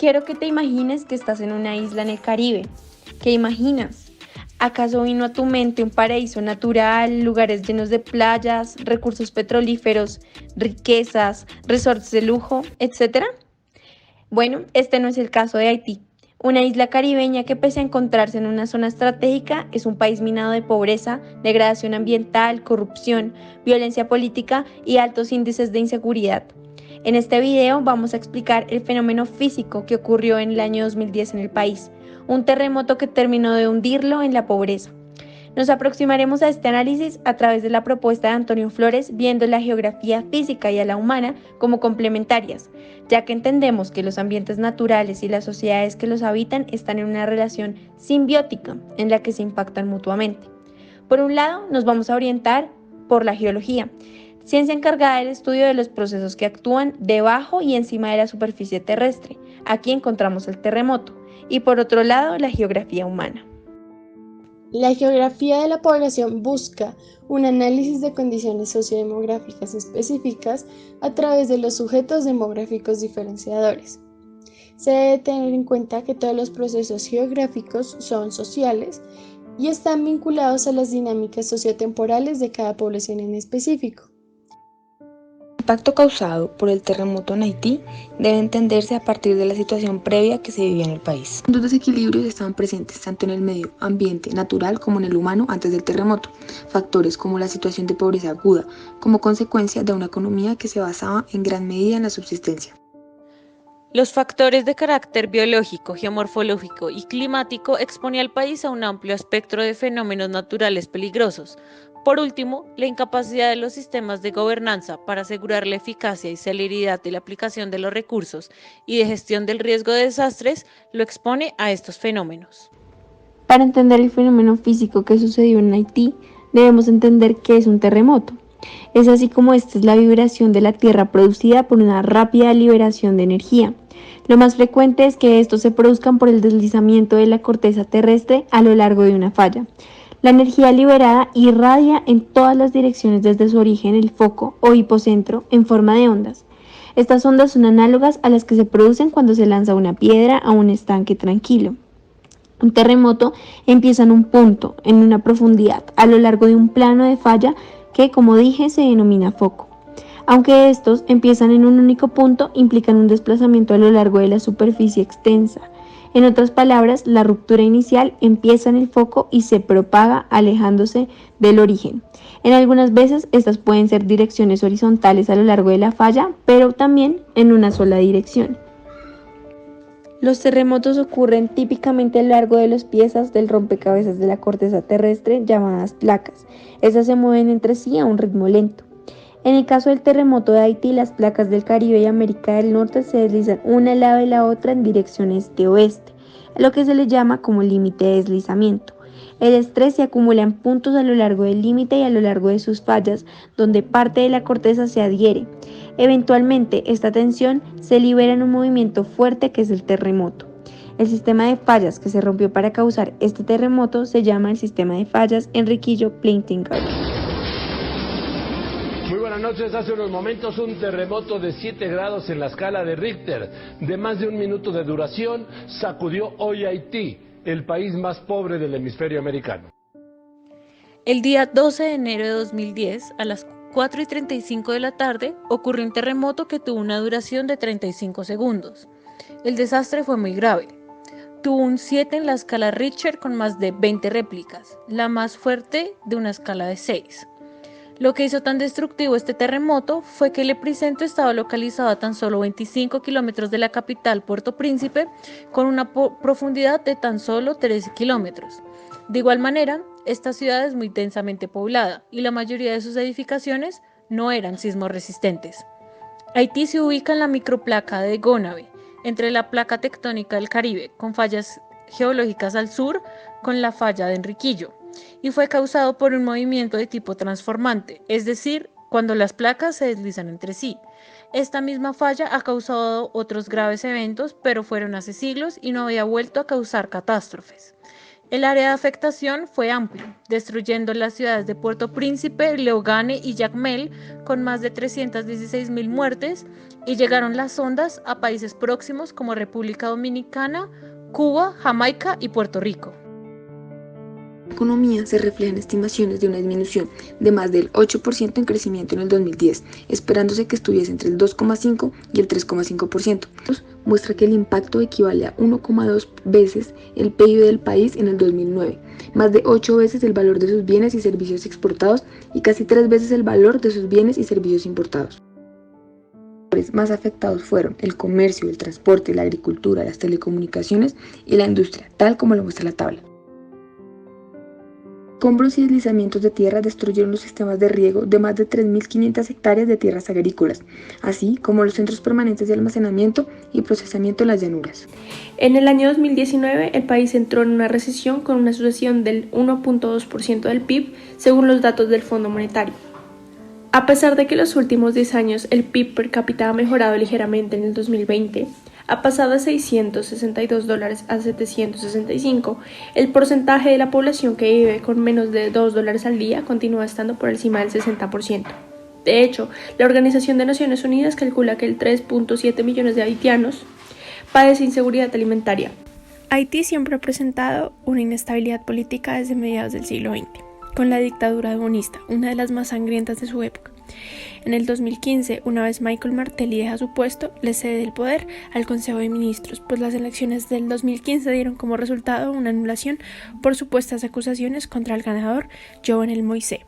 Quiero que te imagines que estás en una isla en el Caribe. ¿Qué imaginas? ¿Acaso vino a tu mente un paraíso natural, lugares llenos de playas, recursos petrolíferos, riquezas, resorts de lujo, etcétera? Bueno, este no es el caso de Haití. Una isla caribeña que pese a encontrarse en una zona estratégica es un país minado de pobreza, degradación ambiental, corrupción, violencia política y altos índices de inseguridad. En este video vamos a explicar el fenómeno físico que ocurrió en el año 2010 en el país, un terremoto que terminó de hundirlo en la pobreza. Nos aproximaremos a este análisis a través de la propuesta de Antonio Flores, viendo la geografía física y a la humana como complementarias, ya que entendemos que los ambientes naturales y las sociedades que los habitan están en una relación simbiótica en la que se impactan mutuamente. Por un lado, nos vamos a orientar por la geología, ciencia encargada del estudio de los procesos que actúan debajo y encima de la superficie terrestre. Aquí encontramos el terremoto. Y por otro lado, la geografía humana. La geografía de la población busca un análisis de condiciones sociodemográficas específicas a través de los sujetos demográficos diferenciadores. Se debe tener en cuenta que todos los procesos geográficos son sociales y están vinculados a las dinámicas sociotemporales de cada población en específico. El impacto causado por el terremoto en Haití debe entenderse a partir de la situación previa que se vivía en el país. Los desequilibrios estaban presentes tanto en el medio ambiente natural como en el humano antes del terremoto. Factores como la situación de pobreza aguda, como consecuencia de una economía que se basaba en gran medida en la subsistencia. Los factores de carácter biológico, geomorfológico y climático exponían al país a un amplio espectro de fenómenos naturales peligrosos. Por último, la incapacidad de los sistemas de gobernanza para asegurar la eficacia y celeridad de la aplicación de los recursos y de gestión del riesgo de desastres lo expone a estos fenómenos. Para entender el fenómeno físico que sucedió en Haití, debemos entender qué es un terremoto. Es así como esta es la vibración de la Tierra producida por una rápida liberación de energía. Lo más frecuente es que estos se produzcan por el deslizamiento de la corteza terrestre a lo largo de una falla. La energía liberada irradia en todas las direcciones desde su origen, el foco o hipocentro, en forma de ondas. Estas ondas son análogas a las que se producen cuando se lanza una piedra a un estanque tranquilo. Un terremoto empieza en un punto, en una profundidad, a lo largo de un plano de falla que, como dije, se denomina foco. Aunque estos empiezan en un único punto, implican un desplazamiento a lo largo de la superficie extensa. En otras palabras, la ruptura inicial empieza en el foco y se propaga alejándose del origen. En algunas veces estas pueden ser direcciones horizontales a lo largo de la falla, pero también en una sola dirección. Los terremotos ocurren típicamente a lo largo de las piezas del rompecabezas de la corteza terrestre llamadas placas. Estas se mueven entre sí a un ritmo lento. En el caso del terremoto de Haití, las placas del Caribe y América del Norte se deslizan una al lado de la otra en dirección este-oeste, a lo que se le llama como límite de deslizamiento. El estrés se acumula en puntos a lo largo del límite y a lo largo de sus fallas, donde parte de la corteza se adhiere. Eventualmente, esta tensión se libera en un movimiento fuerte que es el terremoto. El sistema de fallas que se rompió para causar este terremoto se llama el sistema de fallas Enriquillo-Plantinga. Muy buenas noches. Hace unos momentos un terremoto de 7 grados en la escala de Richter, de más de 1 minuto de duración, sacudió hoy Haití, el país más pobre del hemisferio americano. El día 12 de enero de 2010, a las 4:35 de la tarde, ocurrió un terremoto que tuvo una duración de 35 segundos. El desastre fue muy grave. Tuvo un 7 en la escala Richter con más de 20 réplicas, la más fuerte de una escala de 6. Lo que hizo tan destructivo este terremoto fue que el epicentro estaba localizado a tan solo 25 kilómetros de la capital, Puerto Príncipe, con una profundidad de tan solo 13 kilómetros. De igual manera, esta ciudad es muy densamente poblada y la mayoría de sus edificaciones no eran sismo resistentes. Haití se ubica en la microplaca de Gonave, entre la placa tectónica del Caribe, con fallas geológicas al sur, con la falla de Enriquillo, y fue causado por un movimiento de tipo transformante, es decir, cuando las placas se deslizan entre sí. Esta misma falla ha causado otros graves eventos, pero fueron hace siglos y no había vuelto a causar catástrofes. El área de afectación fue amplia, destruyendo las ciudades de Puerto Príncipe, Leogane y Jacmel con más de 316.000 muertes, y llegaron las ondas a países próximos como República Dominicana, Cuba, Jamaica y Puerto Rico. La economía se refleja en estimaciones de una disminución de más del 8% en crecimiento en el 2010, esperándose que estuviese entre el 2,5 y el 3,5%. Muestra que el impacto equivale a 1,2 veces el PIB del país en el 2009, más de 8 veces el valor de sus bienes y servicios exportados y casi 3 veces el valor de sus bienes y servicios importados. Los sectores más afectados fueron el comercio, el transporte, la agricultura, las telecomunicaciones y la industria, tal como lo muestra la tabla. Escombros y deslizamientos de tierra destruyeron los sistemas de riego de más de 3.500 hectáreas de tierras agrícolas, así como los centros permanentes de almacenamiento y procesamiento en las llanuras. En el año 2019, el país entró en una recesión con una sucesión del 1,2% del PIB, según los datos del Fondo Monetario. A pesar de que en los últimos 10 años el PIB per cápita ha mejorado ligeramente en el 2020, ha pasado de $662 a 765, el porcentaje de la población que vive con menos de $2 al día continúa estando por encima del 60%. De hecho, la Organización de Naciones Unidas calcula que el 3,7 millones de haitianos padecen inseguridad alimentaria. Haití siempre ha presentado una inestabilidad política desde mediados del siglo XX, con la dictadura de Bonista, una de las más sangrientas de su época. En el 2015, una vez Michel Martelly deja su puesto, le cede el poder al Consejo de Ministros, pues las elecciones del 2015 dieron como resultado una anulación por supuestas acusaciones contra el ganador, Jovenel Moïse.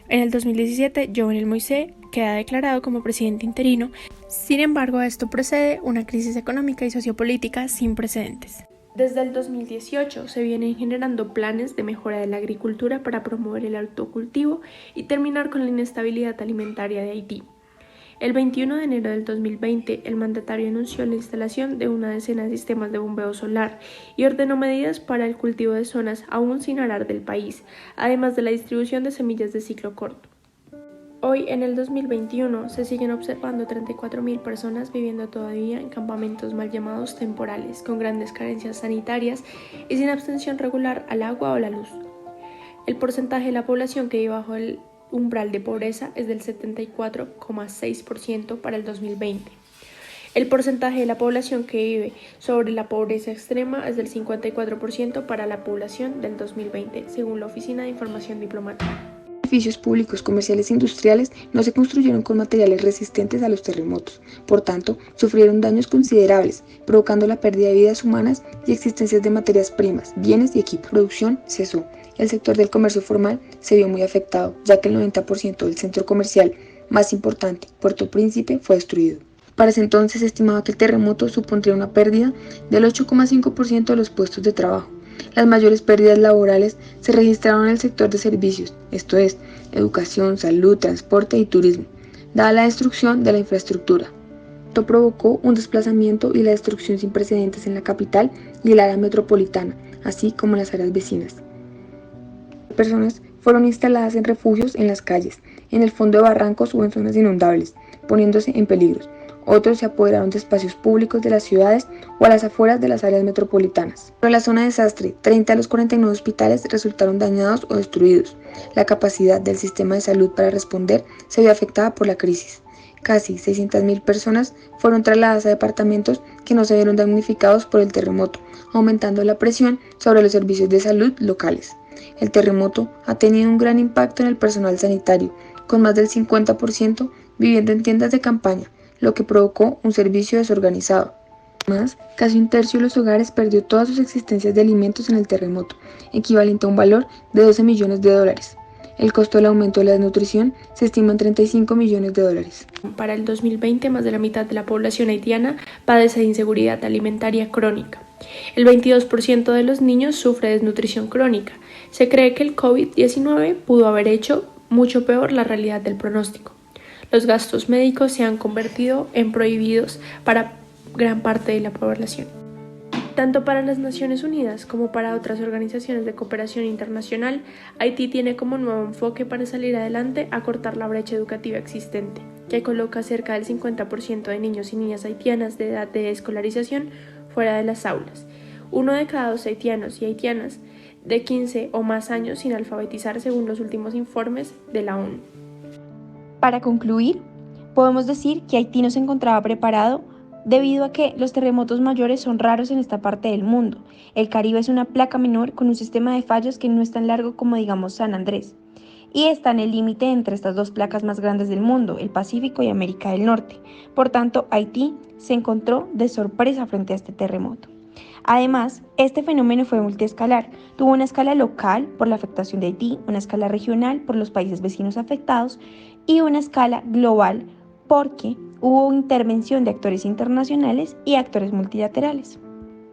En el 2017, Jovenel Moïse queda declarado como presidente interino. Sin embargo, a esto precede una crisis económica y sociopolítica sin precedentes. Desde el 2018 se vienen generando planes de mejora de la agricultura para promover el autocultivo y terminar con la inestabilidad alimentaria de Haití. El 21 de enero del 2020, el mandatario anunció la instalación de una decena de sistemas de bombeo solar y ordenó medidas para el cultivo de zonas aún sin arar del país, además de la distribución de semillas de ciclo corto. Hoy, en el 2021, se siguen observando 34.000 personas viviendo todavía en campamentos mal llamados temporales, con grandes carencias sanitarias y sin abstención regular al agua o la luz. El porcentaje de la población que vive bajo el umbral de pobreza es del 74,6% para el 2020. El porcentaje de la población que vive sobre la pobreza extrema es del 54% para la población del 2020, según la Oficina de Información Diplomática. Edificios públicos, comerciales e industriales no se construyeron con materiales resistentes a los terremotos, por tanto, sufrieron daños considerables, provocando la pérdida de vidas humanas y existencias de materias primas, bienes y equipo. La producción cesó. El sector del comercio formal se vio muy afectado, ya que el 90% del centro comercial más importante, Puerto Príncipe, fue destruido. Para ese entonces se estimaba que el terremoto supondría una pérdida del 8,5% de los puestos de trabajo. Las mayores pérdidas laborales se registraron en el sector de servicios, esto es, educación, salud, transporte y turismo, dada la destrucción de la infraestructura. Esto provocó un desplazamiento y la destrucción sin precedentes en la capital y el área metropolitana, así como en las áreas vecinas. Las personas fueron instaladas en refugios en las calles, en el fondo de barrancos o en zonas inundables, poniéndose en peligro. Otros se apoderaron de espacios públicos de las ciudades o a las afueras de las áreas metropolitanas. Por la zona de desastre, 30 de los 49 hospitales resultaron dañados o destruidos. La capacidad del sistema de salud para responder se vio afectada por la crisis. Casi 600.000 personas fueron trasladadas a departamentos que no se vieron damnificados por el terremoto, aumentando la presión sobre los servicios de salud locales. El terremoto ha tenido un gran impacto en el personal sanitario, con más del 50% viviendo en tiendas de campaña, lo que provocó un servicio desorganizado. Además, casi un tercio de los hogares perdió todas sus existencias de alimentos en el terremoto, equivalente a un valor de $12 millones. El costo del aumento de la desnutrición se estima en $35 millones. Para el 2020, más de la mitad de la población haitiana padece de inseguridad alimentaria crónica. El 22% de los niños sufre de desnutrición crónica. Se cree que el COVID-19 pudo haber hecho mucho peor la realidad del pronóstico. Los gastos médicos se han convertido en prohibidos para gran parte de la población. Tanto para las Naciones Unidas como para otras organizaciones de cooperación internacional, Haití tiene como nuevo enfoque para salir adelante acortar la brecha educativa existente, que coloca cerca del 50% de niños y niñas haitianas de edad de escolarización fuera de las aulas. 1 de cada 2 haitianos y haitianas de 15 o más años sin alfabetizar según los últimos informes de la ONU. Para concluir, podemos decir que Haití no se encontraba preparado debido a que los terremotos mayores son raros en esta parte del mundo. El Caribe es una placa menor con un sistema de fallos que no es tan largo como digamos San Andrés, y está en el límite entre estas dos placas más grandes del mundo, el Pacífico y América del Norte. Por tanto, Haití se encontró de sorpresa frente a este terremoto. Además, este fenómeno fue multiescalar. Tuvo una escala local por la afectación de Haití, una escala regional por los países vecinos afectados y una escala global porque hubo intervención de actores internacionales y actores multilaterales.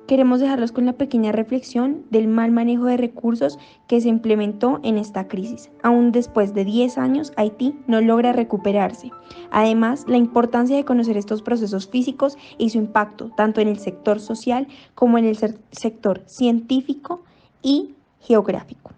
Queremos dejarlos con la pequeña reflexión del mal manejo de recursos que se implementó en esta crisis. Aún después de 10 años, Haití no logra recuperarse. Además, la importancia de conocer estos procesos físicos y su impacto tanto en el sector social como en el sector científico y geográfico.